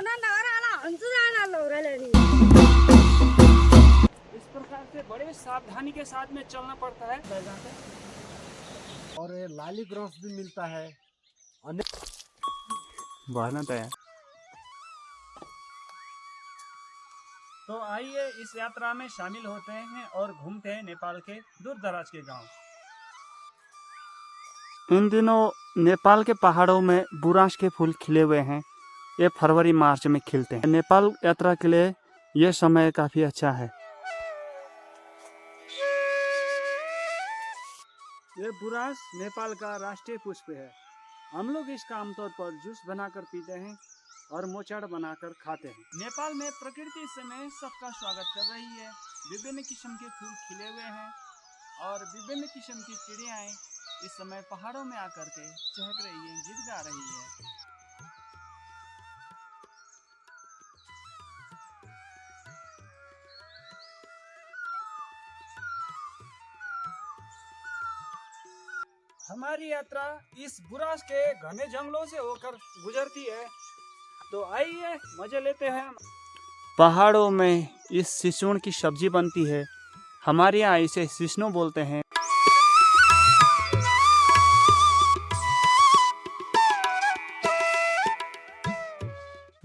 इस प्रकार से बड़े सावधानी के साथ में चलना पड़ता है। और ये लाली ग्रास भी मिलता है। तो आइए इस यात्रा में शामिल होते हैं और घूमते हैं नेपाल के दूर दराज के गांव। इन दिनों नेपाल के पहाड़ों में बुरांश के फूल खिले हुए हैं। ये फरवरी मार्च में खिलते हैं। नेपाल यात्रा के लिए यह समय काफी अच्छा है। ये बुरांश नेपाल का राष्ट्रीय पुष्प है। हम लोग इसका आमतौर पर जूस बनाकर पीते हैं और मोचाड़ बनाकर खाते हैं। नेपाल में प्रकृति इस समय सबका स्वागत कर रही है। विभिन्न किस्म के फूल खिले हुए हैं और विभिन्न किस्म की चिड़ियाएं इस समय पहाड़ों में आकर के चहक रही है, गीत गा रही है। हमारी यात्रा इस बुरांश के घने जंगलों से होकर गुजरती है। तो आइए मजे लेते हैं। पहाड़ों में इस सिसुन की सब्जी बनती है। हमारे यहाँ इसे सिसनो बोलते हैं।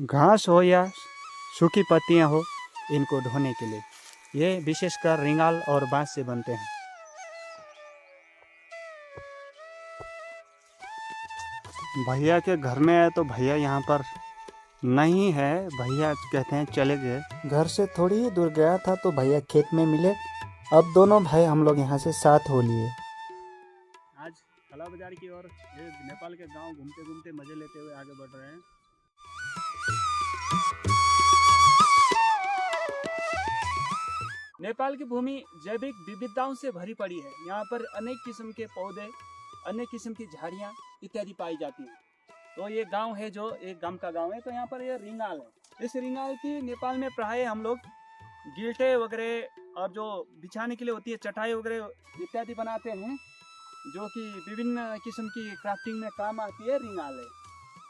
घास हो या सूखी पत्तियां हो, इनको ढोने के लिए ये विशेषकर रिंगाल और बांस से बनते हैं। भैया के घर में है तो भैया यहाँ पर नहीं है। भैया कहते हैं चले गए। घर से थोड़ी ही दूर गया था तो भैया खेत में मिले। अब दोनों भाई हम लोग यहाँ से साथ हो लिए। आज थला बाजार की ओर नेपाल के गांव घूमते घूमते मजे लेते हुए आगे बढ़ रहे हैं। नेपाल की भूमि जैविक विविधताओं से भरी पड़ी है। यहाँ पर अनेक किस्म के पौधे, अनेक किस्म की झाड़ियाँ इत्यादि पाई जाती हैं। तो ये गांव है, जो एक गांव का गांव है। तो यहाँ पर ये रिंगाल है। इस रिंगाल की नेपाल में प्राय हम लोग गिल्टे वगैरह और जो बिछाने के लिए होती है चटाई वगैरह इत्यादि बनाते हैं, जो कि विभिन्न किस्म की क्राफ्टिंग में काम आती है। रिंगाल है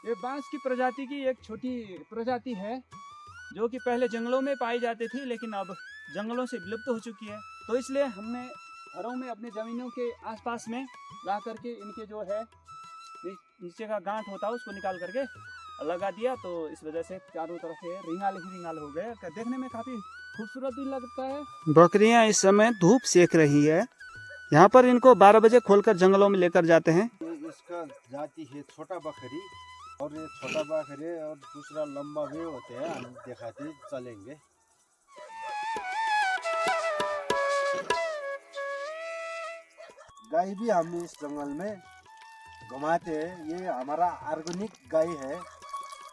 ये बांस की प्रजाति की एक छोटी प्रजाति है, जो कि पहले जंगलों में पाई जाती थी, लेकिन अब जंगलों से विलुप्त हो चुकी है। तो इसलिए हमने घरों में अपनी ज़मीनों के आसपास में ला करके इनके जो है नीचे का गांठ होता है उसको निकाल करके लगा दिया। तो इस वजह से चारों तरफ से रिंगाल ही रिंगाल हो गए। देखने में काफ़ी खूबसूरत भी लगता है। बकरियां इस समय धूप सेक रही है। यहाँ पर इनको 12 बजे खोलकर जंगलों में लेकर जाते हैं। इसका जाति है छोटा बकरी, और ये छोटा बकरी और दूसरा लंबा भी होते हैं। हम दिखाते चलेंगे। गाय भी हम इस जंगल में घुमाते हैं। ये हमारा ऑर्गेनिक गाय है,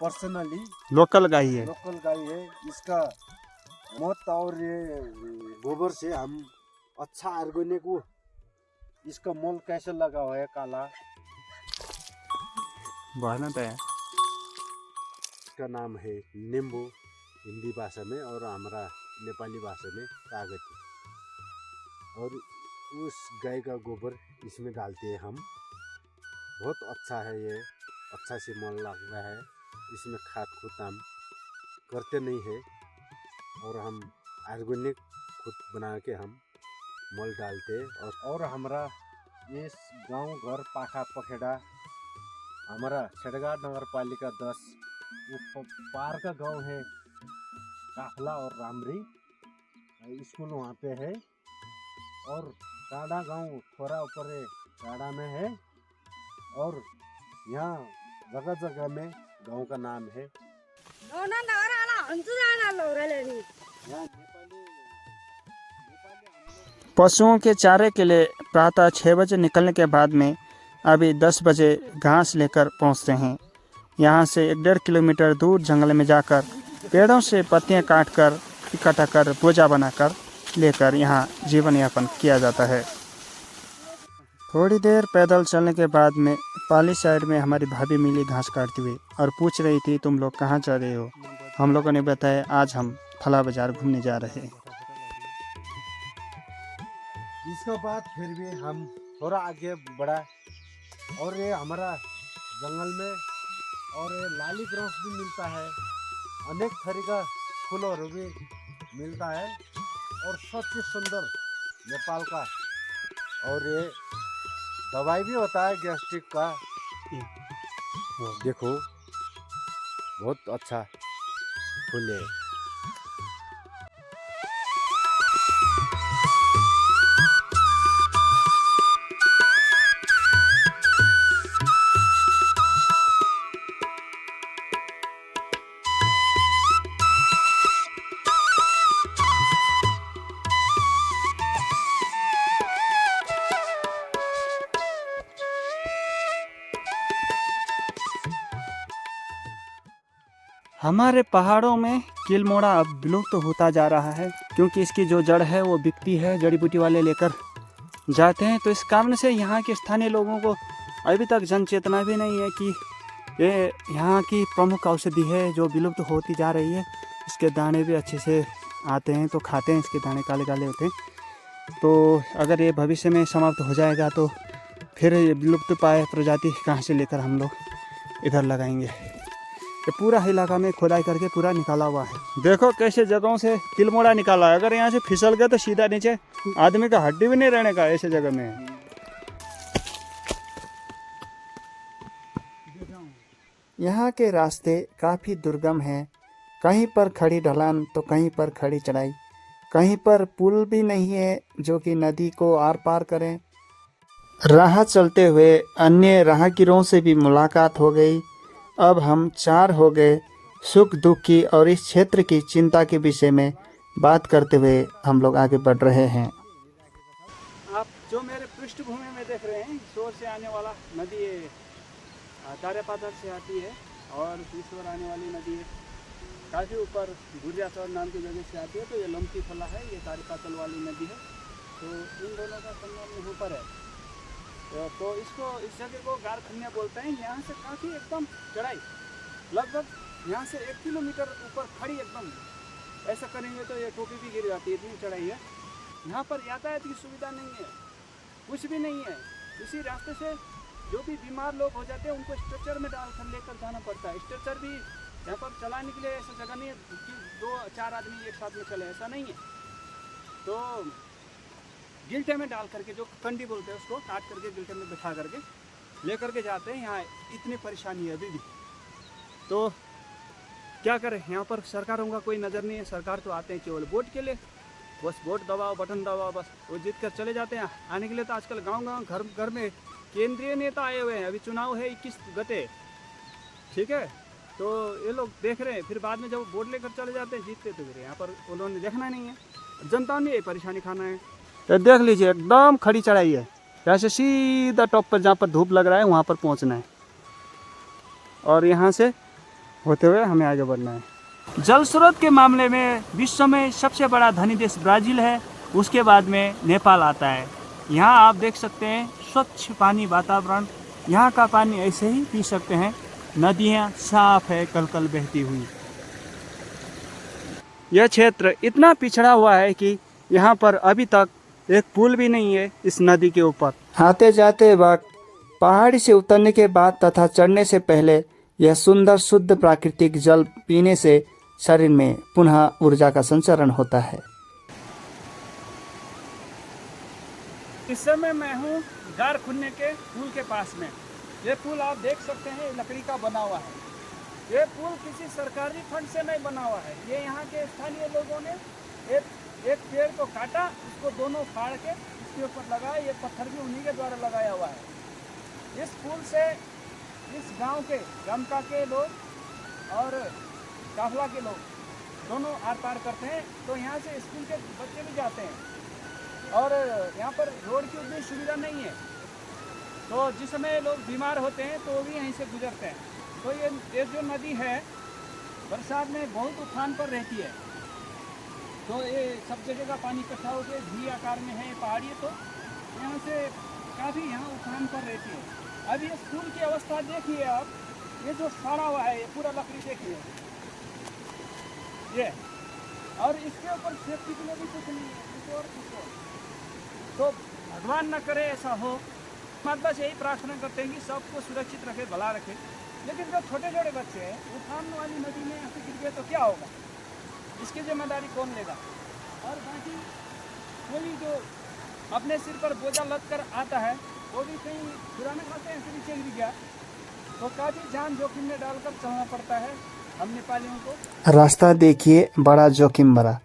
पर्सनली लोकल गाय है। लोकल गाय है। इसका मूत्र और ये गोबर से हम अच्छा ऑर्गेनिक वो इसका मोल कैसे लगा हुआ है काला, इसका नाम है नींबू हिंदी भाषा में, और हमारा नेपाली भाषा में कागती। और उस गाय का गोबर इसमें डालते हैं हम। बहुत अच्छा है ये, अच्छा से मोल लगता है। इसमें खाद खुद हम करते नहीं है, और हम ऑर्गेनिक खुद बना के हम मोल डालते हैं। और हमारा ये गांव घर पाखा पखेड़ा, हमारा छेड़घाट नगर पालिका 10 वो पार का गांव है। काफला और रामरी स्कूल वहाँ पे है, और काड़ा गांव थोड़ा ऊपर है, काड़ा में है। और यहाँ जगह जगह में गांव का नाम है। पशुओं के चारे के लिए प्रातः 6 बजे निकलने के बाद में अभी 10 बजे घास लेकर पहुंचते हैं। यहाँ से 1.5 किलोमीटर दूर जंगल में जाकर पेड़ों से पत्तियां काटकर इकट्ठा कर बोझा बनाकर लेकर यहाँ जीवन यापन किया जाता है। थोड़ी देर पैदल चलने के बाद में पाली साइड में हमारी भाभी मिली घास काटती हुई और पूछ रही थी, तुम लोग कहाँ जा रहे हो? हम लोगों ने बताया आज हम थला बाजार घूमने जा रहे हैं। इसके बाद फिर भी हम थोड़ा आगे बढ़ा, और ये हमारा जंगल में और ये लाली ग्रास भी मिलता है। अनेक थरीका फूलहरू भी मिलता है और सबसे सुंदर नेपाल का। और ये दवाई भी होता है गैस्ट्रिक का। देखो बहुत अच्छा फूल है। हमारे पहाड़ों में किलमोड़ा अब विलुप्त होता जा रहा है, क्योंकि इसकी जो जड़ है वो बिकती है, जड़ी बूटी वाले लेकर जाते हैं। तो इस कारण से यहाँ के स्थानीय लोगों को अभी तक जन चेतना भी नहीं है कि ये यहाँ की प्रमुख औषधि है जो विलुप्त होती जा रही है। इसके दाने भी अच्छे से आते हैं तो खाते हैं, इसके दाने काले काले होते हैं। तो अगर ये भविष्य में समाप्त हो जाएगा तो फिर ये विलुप्त पाए प्रजाति कहाँ से लेकर हम लोग इधर लगाएंगे। ये पूरा इलाका में खोदाई करके पूरा निकाला हुआ है। देखो कैसे जगहों से किलमोड़ा निकाला है। अगर यहाँ से फिसल गए तो सीधा नीचे आदमी का हड्डी भी नहीं रहने का ऐसे जगह में। यहाँ के रास्ते काफ़ी दुर्गम हैं। कहीं पर खड़ी ढलान तो कहीं पर खड़ी चढ़ाई, कहीं पर पुल भी नहीं है जो कि नदी को आर पार करें। राह चलते हुए अन्य राहगीरों से भी मुलाकात हो गई। अब हम 4 हो गए। सुख दुख की और इस क्षेत्र की चिंता के विषय में बात करते हुए हम लोग आगे बढ़ रहे हैं। आप जो मेरे पृष्ठभूमि में देख रहे हैं, शोर से आने वाला नदी तारेपाथर से आती है और ईश्वर आने वाली नदी है काफ़ी ऊपर गुर्जासर नाम की जगह से आती है। तो ये लमकी फला है, ये तारेपातल वाली नदी है। तो इन दोनों का संगम यहाँ पर है। तो इसको इस जगह को गारखन्या बोलते हैं। यहाँ से काफ़ी एकदम चढ़ाई, लगभग यहाँ से 1 किलोमीटर ऊपर खड़ी एकदम ऐसा करेंगे तो ये टोपी भी गिर जाती है, इतनी चढ़ाई है। यहाँ पर यातायात की सुविधा नहीं है, कुछ भी नहीं है। इसी रास्ते से जो भी बीमार लोग हो जाते हैं उनको स्ट्रेचर में डालकर लेकर जाना पड़ता है। स्ट्रेचर भी यहाँ पर चलाने के लिए ऐसा जगह नहीं है कि 2-4 आदमी एक साथ में चले, ऐसा नहीं है। तो गिल्टे में डाल करके, जो कंडी बोलते हैं उसको काट करके गिल्टे में बिठा करके लेकर के जाते हैं। यहाँ इतनी परेशानी है अभी भी। तो क्या करें, यहाँ पर सरकारों का कोई नज़र नहीं है। सरकार तो आते हैं केवल वोट के लिए, बस वोट दबाओ, बटन दबाओ, बस वो जीत कर चले जाते हैं। आने के लिए तो आजकल गांव-गांव, घर-घर में केंद्रीय नेता आए हुए हैं। अभी चुनाव है 21 गते, ठीक है। तो ये लोग देख रहे हैं, फिर बाद में जब वोट लेकर चले जाते हैं जीतते तो फिर यहाँ पर उन्होंने देखना नहीं है। जनता ने परेशानी खाना है। तो देख लीजिए एकदम खड़ी चढ़ाई है, जैसे सीधा टॉप पर जहाँ पर धूप लग रहा है वहाँ पर पहुँचना है और यहाँ से होते हुए हमें आगे बढ़ना है। जल स्रोत के मामले में विश्व में सबसे बड़ा धनी देश ब्राज़ील है, उसके बाद में नेपाल आता है। यहाँ आप देख सकते हैं स्वच्छ पानी, वातावरण, यहाँ का पानी ऐसे ही पी सकते हैं। नदियाँ साफ है, कल कल बहती हुई। यह क्षेत्र इतना पिछड़ा हुआ है कि यहाँ पर अभी तक एक पुल भी नहीं है इस नदी के ऊपर। आते जाते वक्त पहाड़ी से उतरने के बाद तथा चढ़ने से पहले यह सुंदर शुद्ध प्राकृतिक जल पीने से शरीर में पुनः ऊर्जा का संचरण होता है। इस समय मैं हूँ गारखुन्ने के पुल के पास में। ये पुल आप देख सकते हैं लकड़ी का बना हुआ है। ये पुल किसी सरकारी फंड से नहीं बना हुआ है। ये यहाँ के स्थानीय लोगों ने एक पेड़ को काटा, उसको दोनों फाड़ के इसके ऊपर लगाया। ये पत्थर भी उन्हीं के द्वारा लगाया हुआ है। इस पुल से इस गांव के, गमका के लोग और काफला के लोग दोनों आर पार करते हैं। तो यहाँ से स्कूल के बच्चे भी जाते हैं और यहाँ पर रोड की उतनी सुविधा नहीं है। तो जिस समय लोग बीमार होते हैं तो वो भी यहीं से गुजरते हैं। तो ये जो नदी है बरसात में बहुत उफान पर रहती है। तो ये सब जगह का पानी इकट्ठा होकर झील आकार में है, पहाड़ी है, तो यहाँ से काफ़ी यहाँ उफान पर रहती है। अभी इस पुल की अवस्था देखिए आप, ये जो सड़ा हुआ है ये पूरा लकड़ी देखिए ये, और इसके ऊपर सेफ्टी के लिए भी कुछ नहीं है, कुछ और कुछ और। तो भगवान न करे ऐसा हो। मतलब बस यही प्रार्थना करते हैं कि सबको सुरक्षित रखे, भला रखे। लेकिन जो छोटे छोटे बच्चे हैं उफान वाली नदी में यहाँ से गिर गए तो क्या होगा, इसकी जिम्मेदारी कौन लेगा। और बाकी कोई जो अपने सिर पर बोझा लद कर आता है वो भी कहीं पुराने खाते हैं ऐसे नीचे गिर गया तो काफ़ी जान जोखिम में डालकर चलना पड़ता है हम नेपालियों को। रास्ता देखिए बड़ा जोखिम भरा,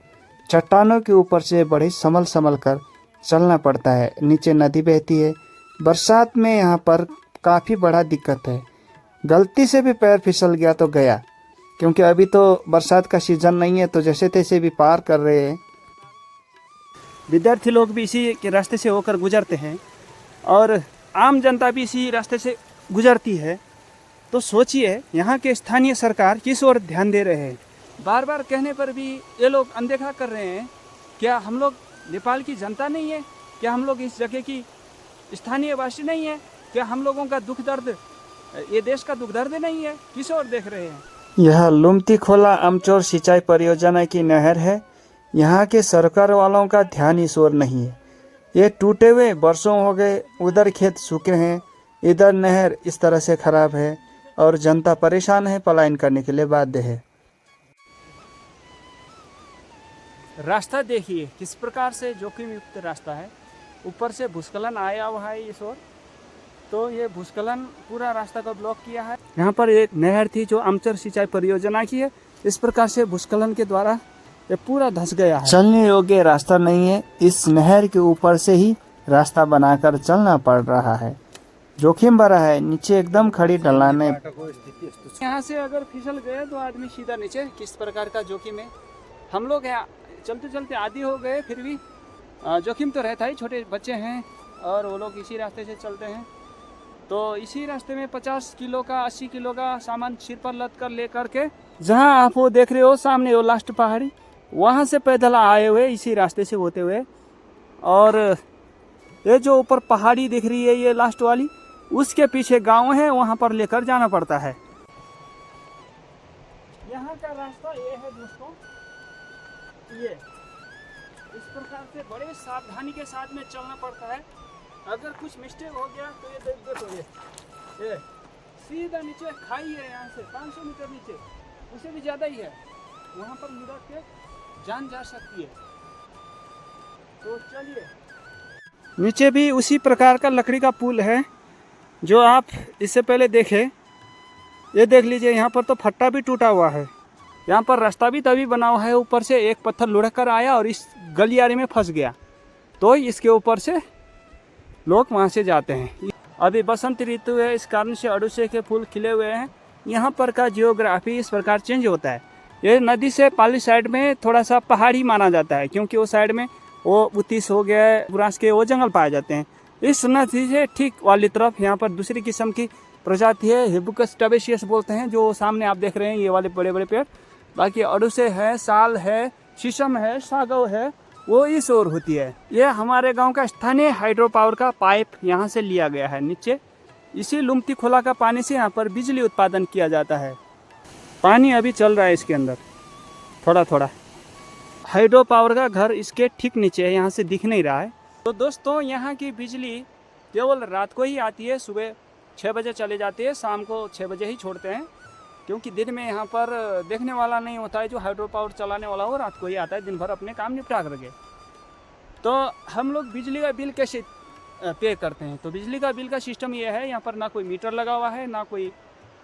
चट्टानों के ऊपर से बड़े संभल संभल कर चलना पड़ता है। नीचे नदी बहती है। बरसात में यहाँ पर काफ़ी बड़ा दिक्कत है, गलती से भी पैर फिसल गया तो गया, क्योंकि अभी तो बरसात का सीज़न नहीं है तो जैसे तैसे भी पार कर रहे हैं। विद्यार्थी लोग भी इसी के रास्ते से होकर गुजरते हैं और आम जनता भी इसी रास्ते से गुजरती है। तो सोचिए यहाँ के स्थानीय सरकार किस ओर ध्यान दे रहे हैं। बार बार कहने पर भी ये लोग अनदेखा कर रहे हैं। क्या हम लोग नेपाल की जनता नहीं है? क्या हम लोग इस जगह की स्थानीय वासी नहीं है? क्या हम लोगों का दुख दर्द ये देश का दुख दर्द नहीं है? किस ओर देख रहे हैं? यह लुम्ती खोला अमचौर सिंचाई परियोजना की नहर है। यहाँ के सरकार वालों का ध्यान इस ओर नहीं है। ये टूटे हुए वर्षों हो गए, उधर खेत सूखे हैं, इधर नहर इस तरह से खराब है और जनता परेशान है, पलायन करने के लिए बाध्य है। रास्ता देखिए किस प्रकार से जोखिम युक्त रास्ता है। ऊपर से भूस्खलन आया हुआ है इस ओर, तो ये भूस्खलन पूरा रास्ता को ब्लॉक किया है। यहाँ पर एक नहर थी जो अमचौर सिंचाई परियोजना की है, इस प्रकार से भूस्खलन के द्वारा ये पूरा धंस गया है। चलने योग्य रास्ता नहीं है, इस नहर के ऊपर से ही रास्ता बनाकर चलना पड़ रहा है। जोखिम भरा है, नीचे एकदम खड़ी ढलान है। यहाँ से अगर फिसल गए तो आदमी सीधा नीचे, किस प्रकार का जोखिम है। हम लोग यहाँ चलते चलते आदी हो गए, फिर भी जोखिम तो रहता ही। छोटे बच्चे हैं और वो लोग इसी रास्ते से चलते हैं, तो इसी रास्ते में 50 किलो का 80 किलो का सामान सिर पर लद कर ले करके जहाँ आप वो देख रहे हो सामने वो लास्ट पहाड़ी, वहाँ से पैदल आए हुए इसी रास्ते से होते हुए। और ये जो ऊपर पहाड़ी दिख रही है ये लास्ट वाली, उसके पीछे गांव है, वहाँ पर लेकर जाना पड़ता है। यहाँ का रास्ता ये है दोस्तों, ये इस प्रकार से बड़े सावधानी के साथ में चलना पड़ता है। अगर कुछ मिस्टेक हो गया तो ये देखो ये सीधा नीचे खाई है, यहाँ से 500 मीटर नीचे, उससे भी ज़्यादा ही है, वहाँ पर लुढ़क के जान जा सकती है। तो चलिए, नीचे भी उसी प्रकार का लकड़ी का पुल है जो आप इससे पहले देखे। ये देख लीजिए, यहाँ पर तो फट्टा भी टूटा हुआ है। यहाँ पर रास्ता भी तभी बना हुआ है, ऊपर से एक पत्थर लुढ़क कर आया और इस गलियारे में फंस गया, तो इसके ऊपर से लोग वहाँ से जाते हैं। अभी बसंत ऋतु है, इस कारण से अड़ूसे के फूल खिले हुए हैं। यहाँ पर का जियोग्राफी इस प्रकार चेंज होता है। ये नदी से पाली साइड में थोड़ा सा पहाड़ी माना जाता है, क्योंकि वो साइड में वो उतीस हो गया, बुरांस के वो जंगल पाए जाते हैं। इस नदी से ठीक वाली तरफ यहाँ पर दूसरी किस्म की प्रजाति है, हिबिस्कस टबेशियस बोलते हैं, जो सामने आप देख रहे हैं ये वाले बड़े बड़े पेड़। बाकी अड़ूसे है, साल है, शीशम है, सागव है, वो इस ओर होती है। ये हमारे गांव का स्थानीय हाइड्रो पावर का पाइप यहाँ से लिया गया है नीचे। इसी लुम्ती खोला का पानी से यहाँ पर बिजली उत्पादन किया जाता है। पानी अभी चल रहा है इसके अंदर थोड़ा थोड़ा। हाइड्रो पावर का घर इसके ठीक नीचे है, यहाँ से दिख नहीं रहा है। तो दोस्तों, यहाँ की बिजली केवल रात को ही आती है, सुबह 6 बजे चले जाती है, शाम को 6 बजे ही छोड़ते हैं, क्योंकि दिन में यहाँ पर देखने वाला नहीं होता है। जो हाइड्रो पावर चलाने वाला हो रात को ही आता है, दिन भर अपने काम निपटा करके। तो हम लोग बिजली का बिल कैसे पे करते हैं? तो बिजली का बिल का सिस्टम ये है, यहाँ पर ना कोई मीटर लगा हुआ है, ना कोई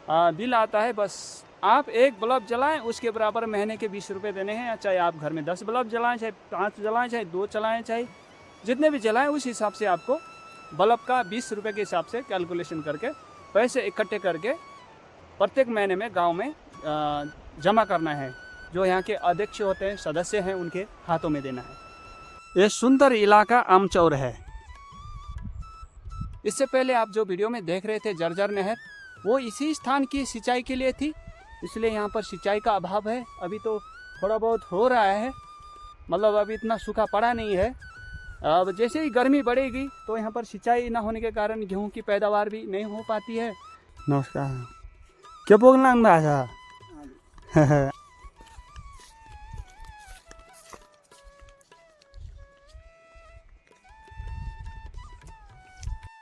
बिल आता है। बस आप एक बल्ब जलाएं, उसके बराबर महीने के 20 रुपये देने हैं। चाहे आप घर में 10 बल्ब जलाएं, चाहे 5 जलाएं, चाहे 2 चलाएं, चाहे जितने भी जलाएं, उस हिसाब से आपको बल्ब का 20 रुपये के हिसाब से कैलकुलेशन करके पैसे इकट्ठे करके प्रत्येक महीने में गांव में जमा करना है। जो यहाँ के अध्यक्ष होते हैं, सदस्य हैं, उनके हाथों में देना है। ये सुंदर इलाका अमचौर है। इससे पहले आप जो वीडियो में देख रहे थे जर्जर नहर, वो इसी स्थान की सिंचाई के लिए थी, इसलिए यहाँ पर सिंचाई का अभाव है। अभी तो थोड़ा बहुत हो रहा है, मतलब अभी इतना सूखा पड़ा नहीं है। अब जैसे ही गर्मी बढ़ेगी तो यहाँ पर सिंचाई न होने के कारण गेहूँ की पैदावार भी नहीं हो पाती है। नमस्कार, क्या बोलना भाषा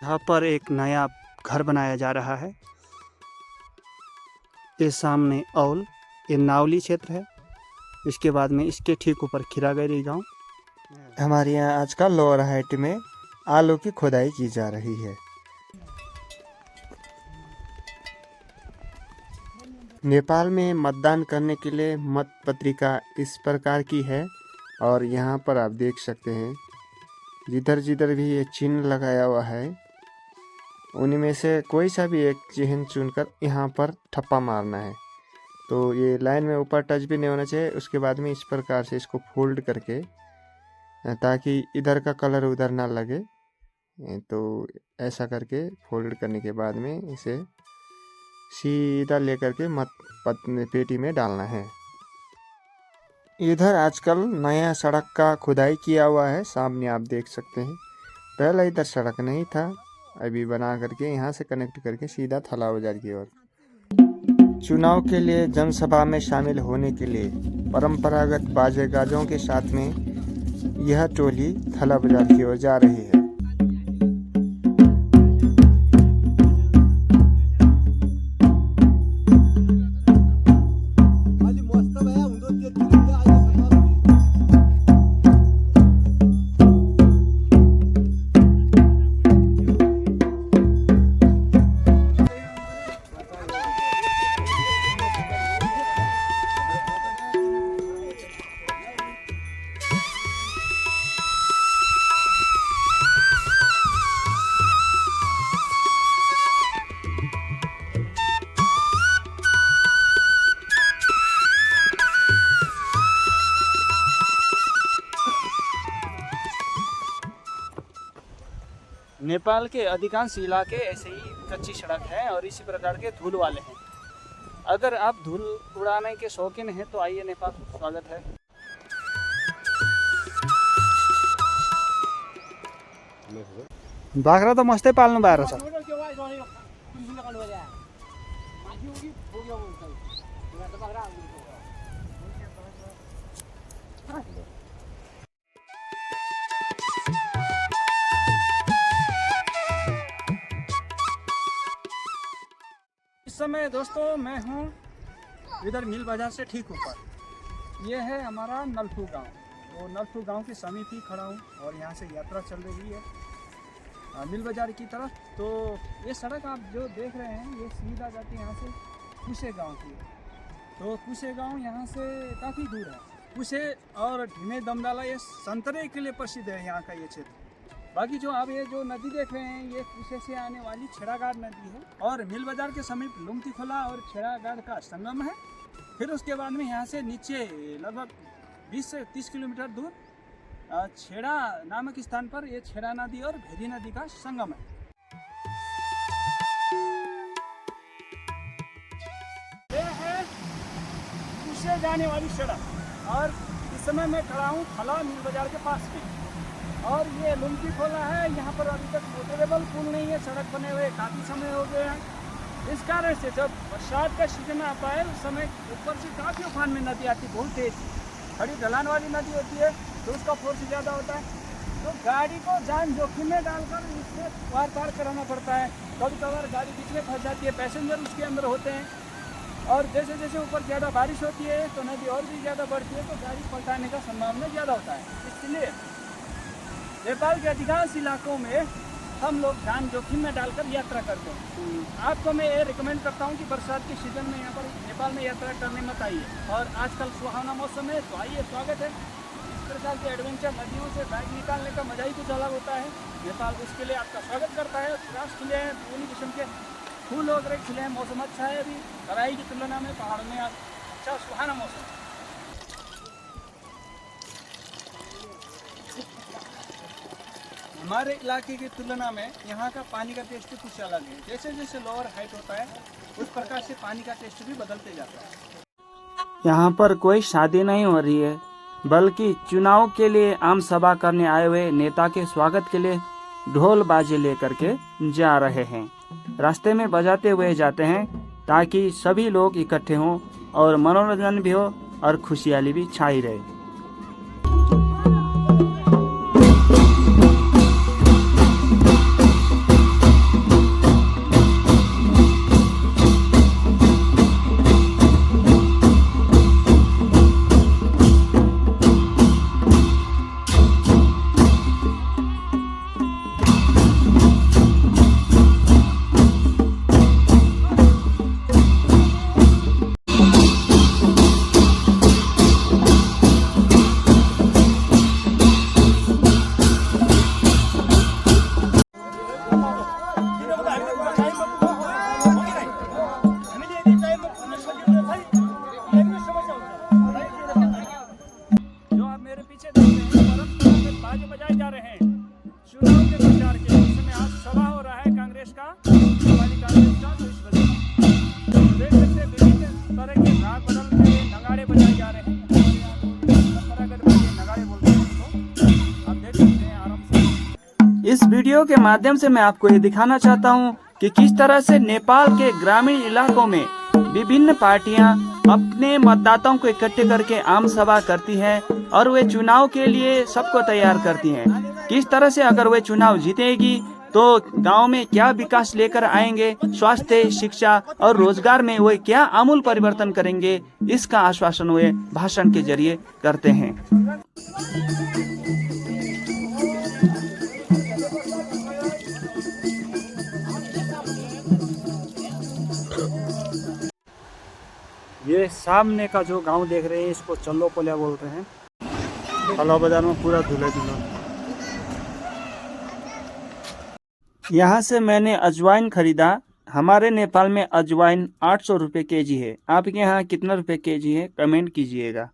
यहाँ पर एक नया घर बनाया जा रहा है। ये सामने औल, ये नावली क्षेत्र है। इसके बाद में इसके ठीक ऊपर खीरागैरी गांव। हमारे यहाँ आजकल लोअर हाइट में आलू की खुदाई की जा रही है। नेपाल में मतदान करने के लिए मत पत्रिका इस प्रकार की है और यहाँ पर आप देख सकते हैं जिधर जिधर भी ये चिन्ह लगाया हुआ है उनमें से कोई सा भी एक चिन्ह चुनकर यहाँ पर ठप्पा मारना है। तो ये लाइन में ऊपर टच भी नहीं होना चाहिए। उसके बाद में इस प्रकार से इसको फोल्ड करके ताकि इधर का कलर उधर ना लगे, तो ऐसा करके फोल्ड करने के बाद में इसे सीधा लेकर के पेटी में डालना है। इधर आजकल नया सड़क का खुदाई किया हुआ है, सामने आप देख सकते हैं। पहले इधर सड़क नहीं था, अभी बना करके यहाँ से कनेक्ट करके सीधा थला बाजार की ओर। चुनाव के लिए जनसभा में शामिल होने के लिए परंपरागत बाजे गाजों के साथ में यह टोली थला बाजार की ओर जा रही है। नेपाल के अधिकांश इलाके ऐसे ही कच्ची सड़क हैं और इसी प्रकार के धूल वाले हैं। अगर आप धूल उड़ाने के शौकीन हैं तो आइए, नेपाल स्वागत है। बाख्रा त मस्तै पाल्नु भएको छ। इस समय दोस्तों मैं हूँ इधर मिल बाजार से ठीक ऊपर। ये है हमारा नलफू गांव। तो नलफू गांव के समीप ही खड़ा हूँ और यहाँ से यात्रा चल रही है मिल बाजार की तरफ। तो ये सड़क आप जो देख रहे हैं ये सीधा जाती है यहाँ से कुशे गांव की। तो कुशे गांव यहाँ से काफ़ी दूर है। कुशे और ढीमे दमडाला ये संतरे के लिए प्रसिद्ध है यहाँ का ये क्षेत्र। बाकी जो आप ये जो नदी देख रहे हैं ये कुशे से आने वाली छेड़ागाड़ नदी है और मिल बाजार के समीप लुमती खोला और छेड़ागाड़ का संगम है। फिर उसके बाद में यहाँ से नीचे लगभग 20 से 30 किलोमीटर दूर छेड़ा नामक स्थान पर ये छेड़ा नदी और भेरी नदी का संगम है। ये है कुशे जाने वाली सड़क और इस समय मैं खड़ा हूँ थला मिल बाजार के पास में। और ये लुमकी खोला है, यहाँ पर अभी तक मोटरेबल पुल नहीं है, सड़क बने हुए काफ़ी समय हो गया है। इस कारण से जब बरसात का सीजन आता है उस समय ऊपर से काफ़ी उफान में नदी आती है, बहुत तेज खड़ी ढलान वाली नदी होती है तो उसका फोर्स ज़्यादा होता है। तो गाड़ी को जान जोखिम में डालकर इससे पार कराना पड़ता है। कभी कभार गाड़ी बीच में फंस जाती है, पैसेंजर उसके अंदर होते हैं और जैसे जैसे ऊपर ज़्यादा बारिश होती है तो नदी और भी ज़्यादा बढ़ती है तो गाड़ी पलटाने का संभावना ज़्यादा होता है। इसलिए नेपाल के अधिकांश इलाकों में हम लोग जान जोखिम में डालकर यात्रा करते हैं। आपको मैं ये रिकमेंड करता हूँ कि बरसात के सीजन में यहाँ पर नेपाल में यात्रा करने मत आइए। और आजकल सुहावना मौसम है तो आइए, स्वागत है। इस प्रकार के एडवेंचर नदियों से बाइक निकालने का मजा ही कुछ अलग होता है। नेपाल उसके लिए आपका स्वागत करता है। घास खिले हैं, पूरी किस्म के फूल वगैरह खिले हैं, मौसम अच्छा है। अभी तराई की तुलना में पहाड़ में अच्छा सुहाना मौसम है। हमारे इलाके की तुलना में यहाँ का पानी का टेस्ट कुछ अलग है। जैसे जैसे लोअर हाइट होता है उस प्रकार से पानी का टेस्ट भी बदलते जाता है। यहाँ पर कोई शादी नहीं हो रही है, बल्कि चुनाव के लिए आम सभा करने आए हुए नेता के स्वागत के लिए ढोल बाजे लेकर के जा रहे हैं। रास्ते में बजाते हुए जाते हैं ताकि सभी लोग इकट्ठे हों और मनोरंजन भी हो और खुशहाली भी छाई रहे। वीडियो के माध्यम से मैं आपको ये दिखाना चाहता हूँ कि किस तरह से नेपाल के ग्रामीण इलाकों में विभिन्न पार्टियां अपने मतदाताओं को इकट्ठे करके आम सभा करती हैं और वे चुनाव के लिए सबको तैयार करती हैं। किस तरह से अगर वे चुनाव जीतेगी तो गांव में क्या विकास लेकर आएंगे, स्वास्थ्य, शिक्षा और रोजगार में वे क्या आमूल परिवर्तन करेंगे, इसका आश्वासन वे भाषण के जरिए करते हैं। ये सामने का जो गांव देख रहे हैं इसको चल्लो पोलिया बोलते हैं। फला बाजार में पूरा धुले धुला। यहाँ से मैंने अजवाइन खरीदा। हमारे नेपाल में अजवाइन 800 रुपये केजी है। आपके यहाँ कितना रुपये केजी है, कमेंट कीजिएगा।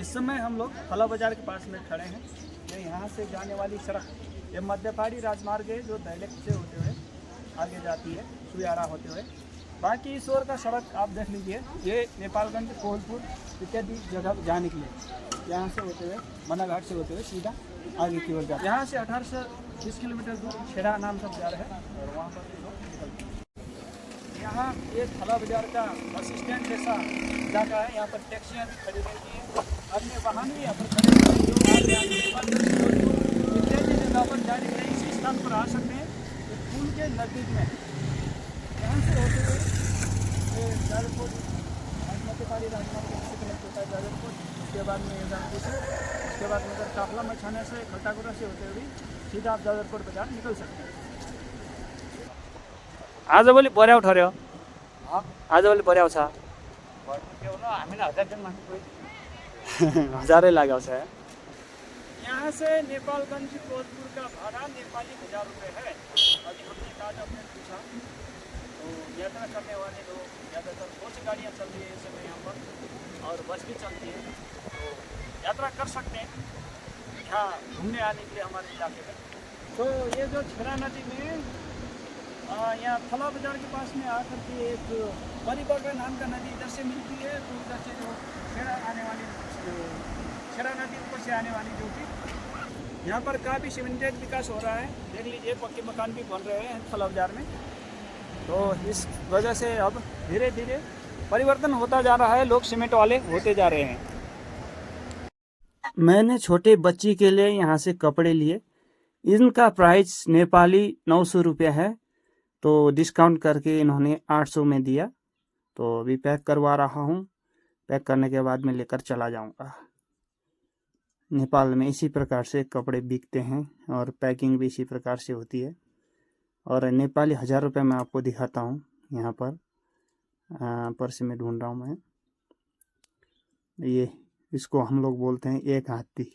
इस समय हम लोग फला बाजार के पास में खड़े हैं। ये यहाँ से जाने वाली सड़क, ये मध्य पहाड़ी राजमार्ग है जो दैलेख से होते हुए आगे जाती है, सुयारा होते हुए। बाकी इस ओर का सड़क आप देख लीजिए, ये नेपालगंज, कोहलपुर इत्यादि जगह जाने के लिए यहाँ से होते हुए, मनाघाट से होते हुए सीधा आगे की ओर जाते हैं। यहाँ से 1820 किलोमीटर दूर छेड़ा नाम सब जा रहे हैं और वहाँ पर लोग निकलते हैं। यहाँ एक फला बाजार का बस स्टैंड जैसा जगह है। यहाँ पर टैक्सियाँ भी खड़ी रहती हैं, अन्य वाहन भी यहाँ पर खड़े रहते हैं। इत्यादि जगह पर जाने के लिए इस स्थान पर आ सकते हैं। पुल के नज़दीक में यहाँ से होते हुए जाजरपुर, मध्य पहाड़ी राजमार्ग से कनेक्ट होता है जाजरपुर, उसके बाद में जानपुर से, उसके बाद में काफला में छाने से, खटागुड़ा से होते हुए सीधा आप जाजरपुर बाजार निकल सकते हैं। आज भोलि पर्याउ ठर्यो, आज भोलि पर्याउ छ हामीलाई 1000 जन मान्छे हजारै लाग्यो छ। यहाँ से नेपालगंज कोहलपुर का भाड़ा नेपाली 1000 रुपये है। अभी हमने एक आज अपने पूछा तो यात्रा करने वाले लोग ज़्यादातर बहुत सी गाड़ियाँ चल रही है इस समय यहाँ पर और बस भी चलती है, तो यात्रा कर सकते हैं यहाँ घूमने आने के लिए हमारे इलाके में। तो ये जो छेड़ा नदी में यहाँ फला बाजार के पास में आकर के एक परिबगड़ा नाम का नदी इधर से मिलती है, तो उधर से जो छेड़ा आने वाली, छेड़ा नदी ऊपर से आने वाली जो कि यहाँ पर काफ़ी सीमेंटेड विकास हो रहा है। देख लीजिए पक्के मकान भी बन रहे हैं फला बाजार में। तो इस वजह से अब धीरे धीरे परिवर्तन होता जा रहा है, लोग सीमेंट वाले होते जा रहे हैं। मैंने छोटे बच्ची के लिए यहाँ से कपड़े लिए। इनका प्राइस नेपाली 900 रुपया है, तो डिस्काउंट करके इन्होंने 800 में दिया। तो अभी पैक करवा रहा हूँ, पैक करने के बाद मैं लेकर चला जाऊँगा। नेपाल में इसी प्रकार से कपड़े बिकते हैं और पैकिंग भी इसी प्रकार से होती है। और नेपाली 1000 रुपये मैं आपको दिखाता हूँ। यहाँ पर पर्स में ढूंढ रहा हूँ मैं। ये इसको हम लोग बोलते हैं एक हाथी।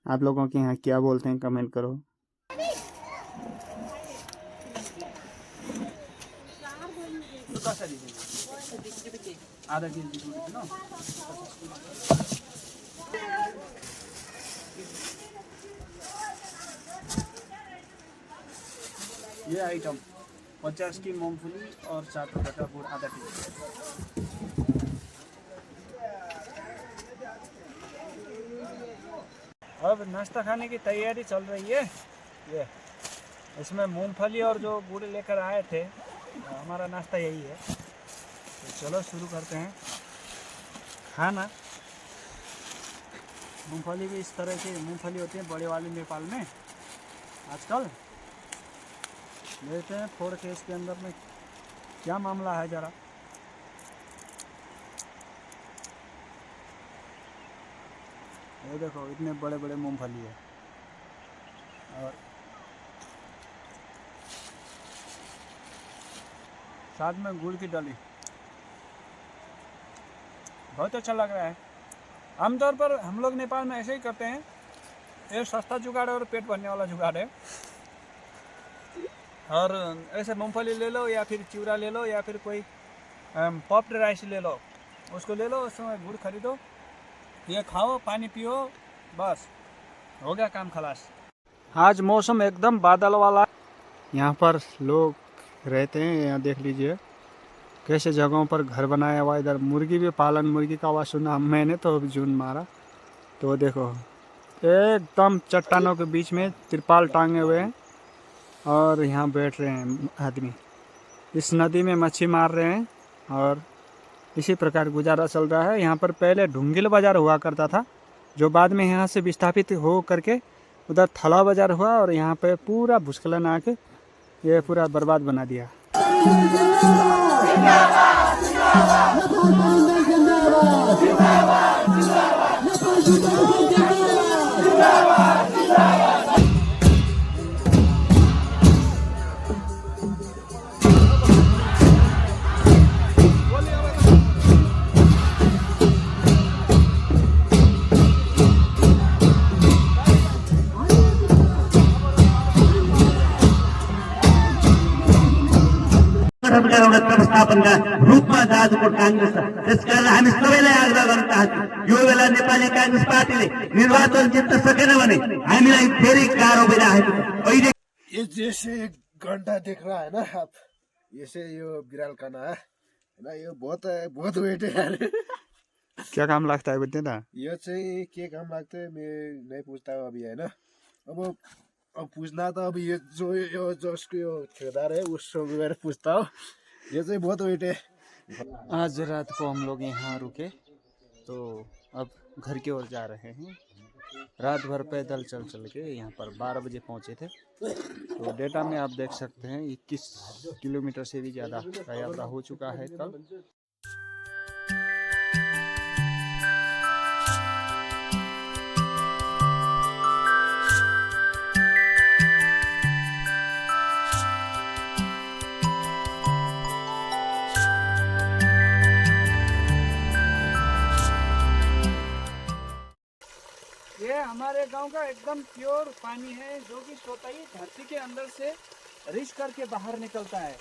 आप लोगों के यहाँ क्या बोलते हैं कमेंट करो। आधा केजी ना ये आइटम 50 की मूंगफली और 7 रुपये का गुड़, आधा किलो। अब नाश्ता खाने की तैयारी चल रही है। ये इसमें मूंगफली और जो गुड़ लेकर आए थे, हमारा नाश्ता यही है। तो चलो शुरू करते हैं खाना। मूंगफली भी इस तरह की मूंगफली होती है बड़े वाली नेपाल में आजकल। लेते हैं फोड़ के इसके अंदर में क्या मामला है ज़रा। ये देखो इतने बड़े बड़े मूंगफली है और साथ में गुड़ की डली। बहुत अच्छा लग रहा है। आमतौर पर हम लोग नेपाल में ऐसे ही करते हैं, एक सस्ता जुगाड़ है और पेट भरने वाला जुगाड़ है। और ऐसे मूंगफली ले लो या फिर चिवड़ा ले लो या फिर कोई पफ्ड राइस ले लो, उसको ले लो, उसमें गुड़ खरीदो, ये खाओ, पानी पियो, बस हो गया काम खलास। आज मौसम एकदम बादल वाला। यहाँ पर लोग रहते हैं। यहाँ देख लीजिए कैसे जगहों पर घर बनाया हुआ। इधर मुर्गी भी पालन, मुर्गी का आवाज़ सुना मैंने तो जून मारा। तो देखो एकदम चट्टानों के बीच में तिरपाल टांगे हुए हैं और यहाँ बैठ रहे हैं आदमी। इस नदी में मच्छी मार रहे हैं और इसी प्रकार गुजारा चल रहा है। यहाँ पर पहले ढुंगिल बाज़ार हुआ करता था, जो बाद में यहाँ से विस्थापित हो करके उधर थला बाज़ार हुआ और यहाँ पे पूरा भूस्खलन आके ये पूरा बर्बाद बना दिया। व्यवस्थापनका रूपमा दाजुको काङ्ग्रेस छ। त्यसकारण हामी सबैलाई आग्रह गर्न चाहन्छौँ, यो बेला नेपाली काङ्ग्रेस पार्टीले निर्वाचन जित्न सकेन भने हामीलाई धेरै गाह्रो भइरहेको छ। अहिले ये जैसे एक घंटा दिख रहा है ना आप, जैसे यो बिराल खाना है ना, ये बहुत वेट है यार। क्या काम लगता है बोलते ना? यो चाहिँ के काम लाग्छ मैं नहीं पूछता हूँ अभी, है ना। अब पूछना तो अभी ये जो उसको यो ठेकेदार है उसको मैं पूछता हूँ। ये चाहिँ बहुत वेट है। आज रात को हम लोग यहाँ रुके तो अब घर की ओर जा रहे हैं। रात भर पैदल चल के यहाँ पर 12 बजे पहुँचे थे। तो डेटा में आप देख सकते हैं 21 किलोमीटर से भी ज़्यादा का यात्रा हो चुका है कल। ये हमारे गांव का एकदम प्योर पानी है, जो कि स्वतः ही धरती के अंदर से रिस करके बाहर निकलता है।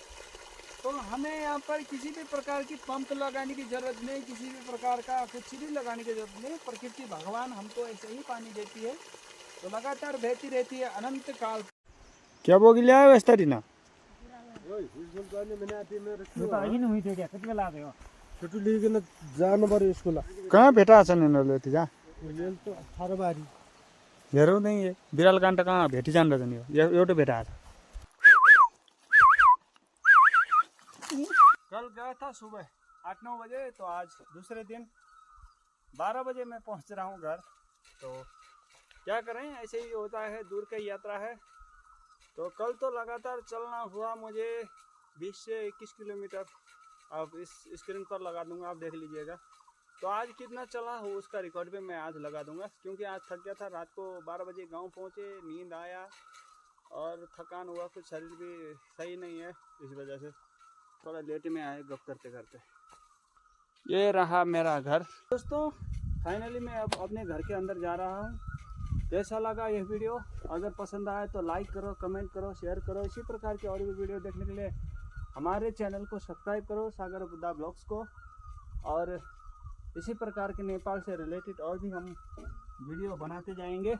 तो हमें यहाँ पर किसी भी प्रकार की पंप लगाने की जरूरत नहीं, किसी भी प्रकार का कुछ भी लगाने की जरूरत नहीं। प्रकृति भगवान हमको ऐसे ही पानी देती है, तो लगातार बहती रहती है अनंत काल। क्या बोगी लिया है वैसा ना? छोटू लिकन जानु पर्यो स्कुल। कहाँ भेटा छन् यिनीहरूले त्यहाँ? तो 18 बारी हेरौँ नहीं ये बिराल काण्ड कहाँ भेटी जाँदछ नि? यो एउटा भेटा छ। कल गया था सुबह 8-9 बजे, तो आज दूसरे दिन 12 बजे मैं पहुंच रहा हूं घर। तो क्या करें, ऐसे ही होता है, दूर की यात्रा है। तो कल तो लगातार चलना हुआ मुझे 20 से 21 किलोमीटर। अब इस स्क्रीन पर लगा दूंगा, आप देख लीजिएगा। तो आज कितना चला हो उसका रिकॉर्ड पे मैं आज लगा दूंगा, क्योंकि आज थक गया था। रात को 12 बजे गांव पहुंचे, नींद आया और थकान हुआ, कुछ शरीर भी सही नहीं है, इस वजह से थोड़ा लेट में आए गप करते करते। ये रहा मेरा घर। दोस्तों फाइनली मैं अब अपने घर के अंदर जा रहा हूँ। कैसा लगा यह वीडियो? अगर पसंद आए तो लाइक करो, कमेंट करो, शेयर करो। इसी प्रकार की और भी वीडियो देखने के लिए हमारे चैनल को सब्सक्राइब करो, सागर बुद्धा ब्लॉग्स को। और इसी प्रकार के नेपाल से रिलेटेड और भी हम वीडियो बनाते जाएंगे।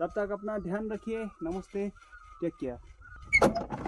तब तक अपना ध्यान रखिए। नमस्ते, टेक केयर।